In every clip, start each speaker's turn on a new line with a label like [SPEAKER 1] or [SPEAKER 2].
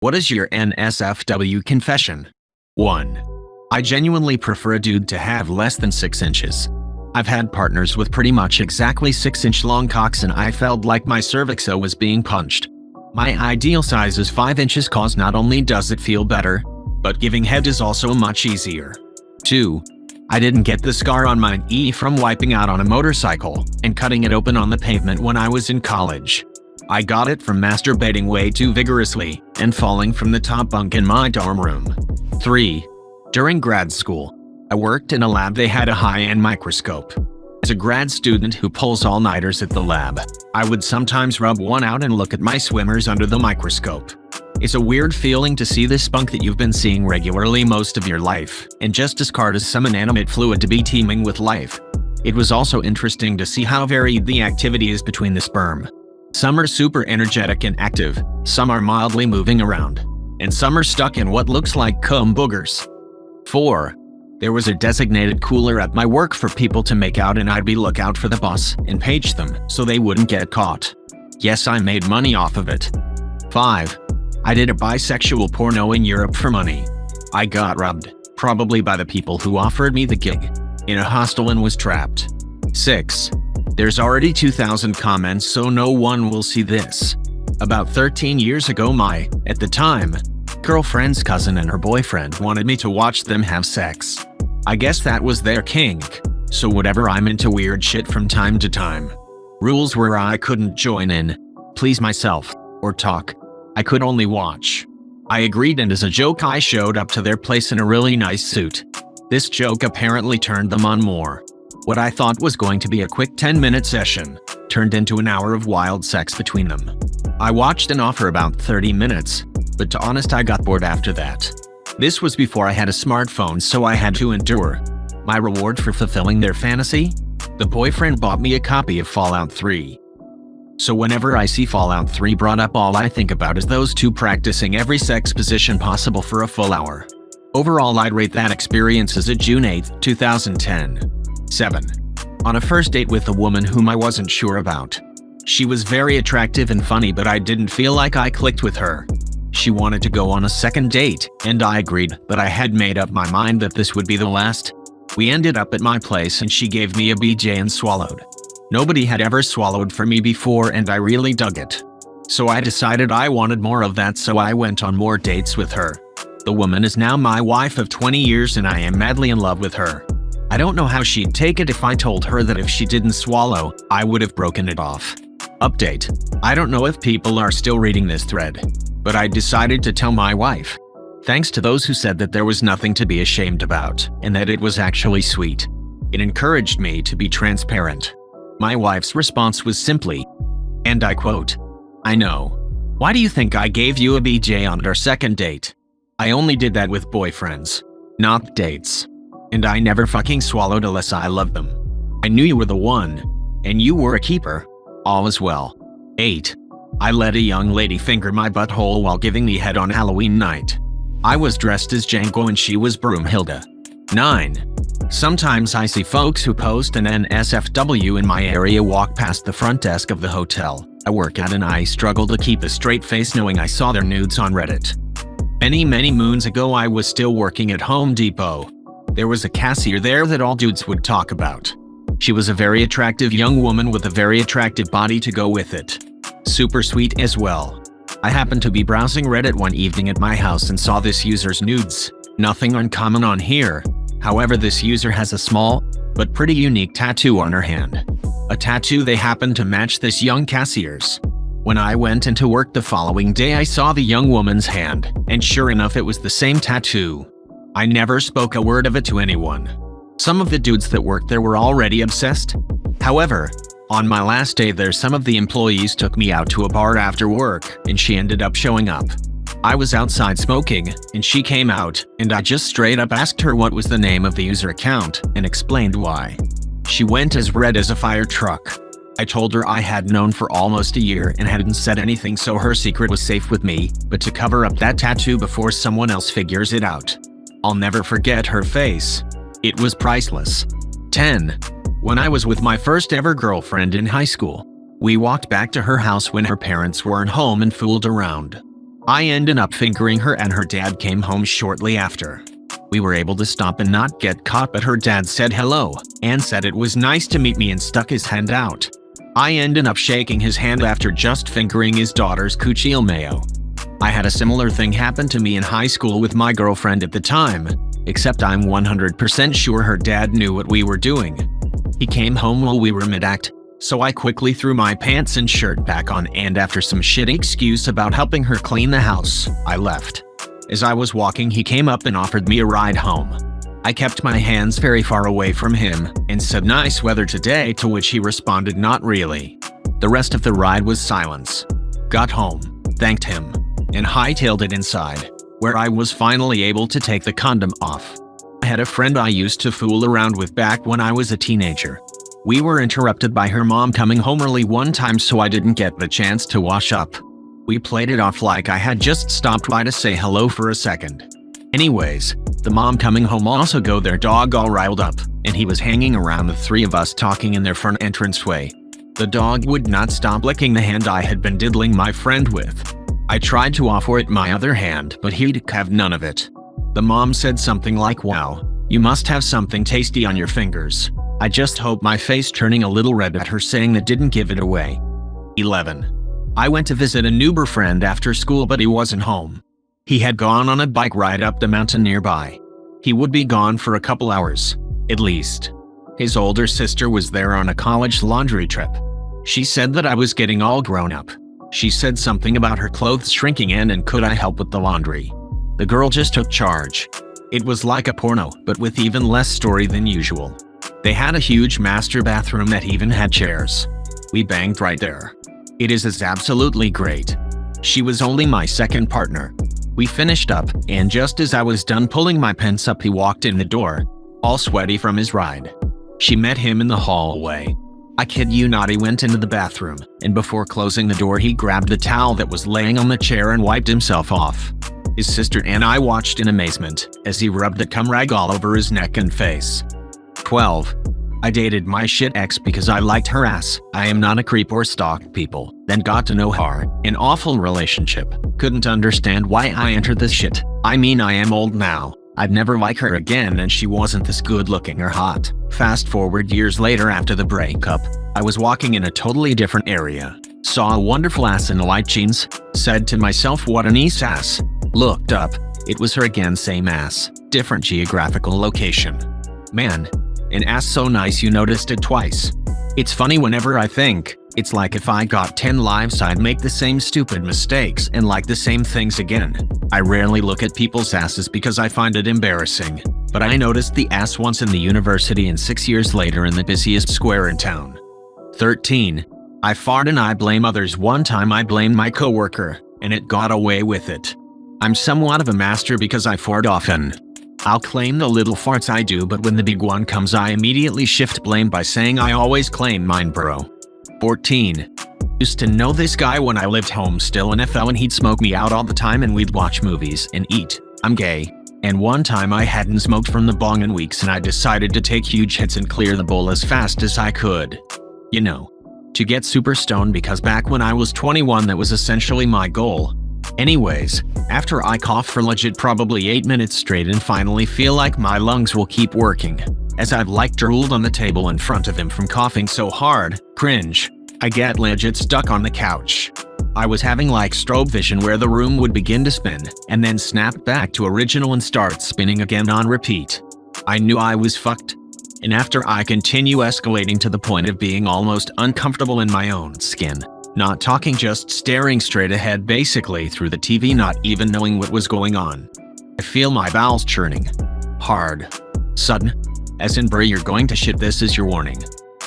[SPEAKER 1] What is your NSFW confession? 1. I genuinely prefer a dude to have less than 6 inches. I've had partners with pretty much exactly 6-inch long cocks and I felt like my cervix was being punched. My ideal size is 5 inches cause not only does it feel better, but giving head is also much easier. 2. I didn't get the scar on my knee from wiping out on a motorcycle and cutting it open on the pavement when I was in college. I got it from masturbating way too vigorously and falling from the top bunk in my dorm room. 3. During grad school, I worked in a lab. They had a high-end microscope. As a grad student who pulls all-nighters at the lab, I would sometimes rub one out and look at my swimmers under the microscope. It's a weird feeling to see this spunk that you've been seeing regularly most of your life and just discard as some inanimate fluid to be teeming with life. It was also interesting to see how varied the activity is between the sperm. Some are super energetic and active, some are mildly moving around, and some are stuck in what looks like cum boogers. 4. There was a designated cooler at my work for people to make out and I'd be lookout for the boss and page them so they wouldn't get caught. Yes, I made money off of it. 5. I did a bisexual porno in Europe for money. I got robbed, probably by the people who offered me the gig, in a hostel and was trapped. 6. There's already 2,000 comments so no one will see this. About 13 years ago my, at the time, girlfriend's cousin and her boyfriend wanted me to watch them have sex. I guess that was their kink, so whatever, I'm into weird shit from time to time. Rules were I couldn't join in, please myself, or talk. I could only watch. I agreed and as a joke I showed up to their place in a really nice suit. This joke apparently turned them on more. What I thought was going to be a quick 10-minute session turned into an hour of wild sex between them. I watched and off for about 30 minutes, but to be honest I got bored after that. This was before I had a smartphone so I had to endure. My reward for fulfilling their fantasy? The boyfriend bought me a copy of Fallout 3. So whenever I see Fallout 3 brought up all I think about is those two practicing every sex position possible for a full hour. Overall I'd rate that experience as a June 8, 2010. 7. On a first date with a woman whom I wasn't sure about. She was very attractive and funny but I didn't feel like I clicked with her. She wanted to go on a second date, and I agreed, but I had made up my mind that this would be the last. We ended up at my place and she gave me a BJ and swallowed. Nobody had ever swallowed for me before and I really dug it. So I decided I wanted more of that so I went on more dates with her. The woman is now my wife of 20 years and I am madly in love with her. I don't know how she'd take it if I told her that if she didn't swallow, I would have broken it off. Update. I don't know if people are still reading this thread, but I decided to tell my wife. Thanks to those who said that there was nothing to be ashamed about, and that it was actually sweet. It encouraged me to be transparent. My wife's response was simply, and I quote, "I know. Why do you think I gave you a BJ on our second date? I only did that with boyfriends, not dates. And I never fucking swallowed unless I loved them. I knew you were the one, and you were a keeper. All is well." 8. I let a young lady finger my butthole while giving me head on Halloween night. I was dressed as Django and she was Broomhilda. 9. Sometimes I see folks who post an NSFW in my area walk past the front desk of the hotel I work at and I struggle to keep a straight face knowing I saw their nudes on Reddit. Many moons ago I was still working at Home Depot. There was a cashier there that all dudes would talk about. She was a very attractive young woman with a very attractive body to go with it. Super sweet as well. I happened to be browsing Reddit one evening at my house and saw this user's nudes. Nothing uncommon on here. However, this user has a small, but pretty unique tattoo on her hand. A tattoo they happened to match this young cashier's. When I went into work the following day I saw the young woman's hand, and sure enough it was the same tattoo. I never spoke a word of it to anyone. Some of the dudes that worked there were already obsessed. However, on my last day there some of the employees took me out to a bar after work and she ended up showing up. I was outside smoking and she came out and I just straight up asked her what was the name of the user account and explained why. She went as red as a fire truck. I told her I had known for almost a year and hadn't said anything so her secret was safe with me, but to cover up that tattoo before someone else figures it out. I'll never forget her face. It was priceless. 10. When I was with my first ever girlfriend in high school, we walked back to her house when her parents weren't home and fooled around. I ended up fingering her and her dad came home shortly after. We were able to stop and not get caught, but her dad said hello and said it was nice to meet me and stuck his hand out. I ended up shaking his hand after just fingering his daughter's CAUGHT M. I had a similar thing happen to me in high school with my girlfriend at the time, except I'm 100% sure her dad knew what we were doing. He came home while we were mid-act, so I quickly threw my pants and shirt back on, and after some shitty excuse about helping her clean the house, I left. As I was walking, he came up and offered me a ride home. I kept my hands very far away from him and said, "Nice weather today," to which he responded, "Not really." The rest of the ride was silence. Got home, thanked him, and hightailed it inside, where I was finally able to take the condom off. I had a friend I used to fool around with back when I was a teenager. We were interrupted by her mom coming home early one time, so I didn't get the chance to wash up. We played it off like I had just stopped by to say hello for a second. Anyways, the mom coming home also got their dog all riled up, and he was hanging around the three of us talking in their front entranceway. The dog would not stop licking the hand I had been diddling my friend with. I tried to offer it my other hand, but he'd have none of it. The mom said something like, "Wow, you must have something tasty on your fingers." I just hope my face turning a little red at her saying that didn't give it away. 11. I went to visit a newber friend after school, but he wasn't home. He had gone on a bike ride up the mountain nearby. He would be gone for a couple hours, at least. His older sister was there on a college laundry trip. She said that I was getting all grown up. She said something about her clothes shrinking and could I help with the laundry. The girl just took charge. It was like a porno, but with even less story than usual. They had a huge master bathroom that even had chairs. We banged right there. It is absolutely great. She was only my second partner. We finished up, and just as I was done pulling my pants up, he walked in the door, all sweaty from his ride. She met him in the hallway. I kid you not, he went into the bathroom, and before closing the door he grabbed the towel that was laying on the chair and wiped himself off. His sister and I watched in amazement as he rubbed the cum rag all over his neck and face. 12. I dated my shit ex because I liked her ass. I am not a creep or stalk people. Then got to know her. An awful relationship. Couldn't understand why I entered this shit. I mean, I am old now. I'd never like her again, and she wasn't this good looking or hot. Fast forward years later after the breakup, I was walking in a totally different area. Saw a wonderful ass in white jeans. Said to myself, what a nice ass. Looked up. It was her again, same ass. Different geographical location. Man. An ass so nice you noticed it twice. It's funny whenever I think, it's like if I got 10 lives I'd make the same stupid mistakes and like the same things again. I rarely look at people's asses because I find it embarrassing, but I noticed the ass once in the university and 6 years later in the busiest square in town. 13. I fart and I blame others. One time I blamed my coworker, and it got away with it. I'm somewhat of a master because I fart often. I'll claim the little farts I do, but when the big one comes I immediately shift blame by saying I always claim mine, bro. 14. Used to know this guy when I lived home still in FL, and he'd smoke me out all the time and we'd watch movies and eat. I'm gay. And one time I hadn't smoked from the bong in weeks and I decided to take huge hits and clear the bowl as fast as I could. You know, to get super stoned, because back when I was 21 that was essentially my goal. Anyways, after I cough for legit probably 8 minutes straight and finally feel like my lungs will keep working, as I've like drooled on the table in front of him from coughing so hard, cringe, I get legit stuck on the couch. I was having like strobe vision where the room would begin to spin, and then snap back to original and start spinning again on repeat. I knew I was fucked. And after I continue escalating to the point of being almost uncomfortable in my own skin. Not talking, just staring straight ahead basically through the TV, not even knowing what was going on. I feel my bowels churning. Hard. Sudden. As in, bruh, you're going to shit, this is your warning.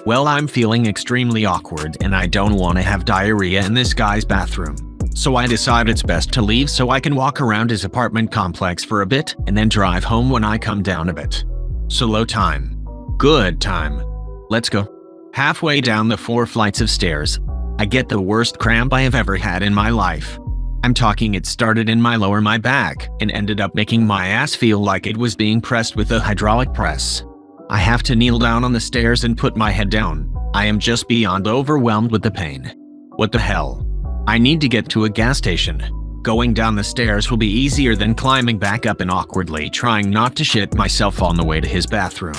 [SPEAKER 1] Well, I'm feeling extremely awkward and I don't want to have diarrhea in this guy's bathroom. So I decide it's best to leave so I can walk around his apartment complex for a bit and then drive home when I come down a bit. Solo time. Good time. Let's go. Halfway down the 4 flights of stairs, I get the worst cramp I have ever had in my life. I'm talking, it started in my back and ended up making my ass feel like it was being pressed with a hydraulic press. I have to kneel down on the stairs and put my head down. I am just beyond overwhelmed with the pain. What the hell? I need to get to a gas station. Going down the stairs will be easier than climbing back up and awkwardly trying not to shit myself on the way to his bathroom.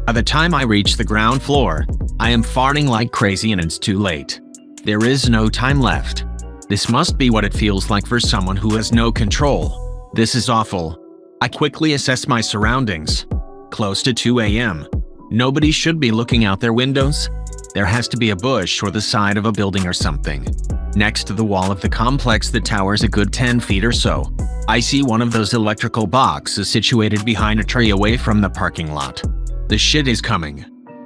[SPEAKER 1] By the time I reach the ground floor, I am farting like crazy and it's too late. There is no time left. This must be what it feels like for someone who has no control. This is awful. I quickly assess my surroundings. Close to 2 a.m. Nobody should be looking out their windows. There has to be a bush or the side of a building or something. Next to the wall of the complex that towers a good 10 feet or so, I see one of those electrical boxes situated behind a tree away from the parking lot. The shit is coming.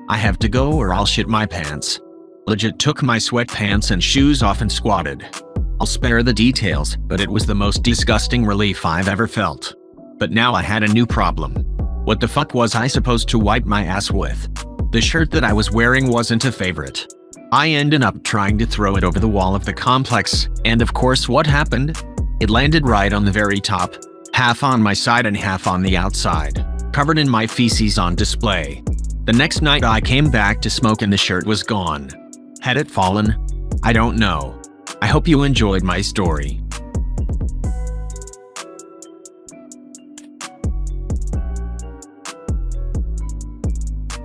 [SPEAKER 1] I have to go or I'll shit my pants. Legit took my sweatpants and shoes off and squatted. I'll spare the details, but it was the most disgusting relief I've ever felt. But now I had a new problem. What the fuck was I supposed to wipe my ass with? The shirt that I was wearing wasn't a favorite. I ended up trying to throw it over the wall of the complex, and of course what happened? It landed right on the very top, half on my side and half on the outside, covered in my feces on display. The next night I came back to smoke and the shirt was gone. Had it fallen? I don't know. I hope you enjoyed my story.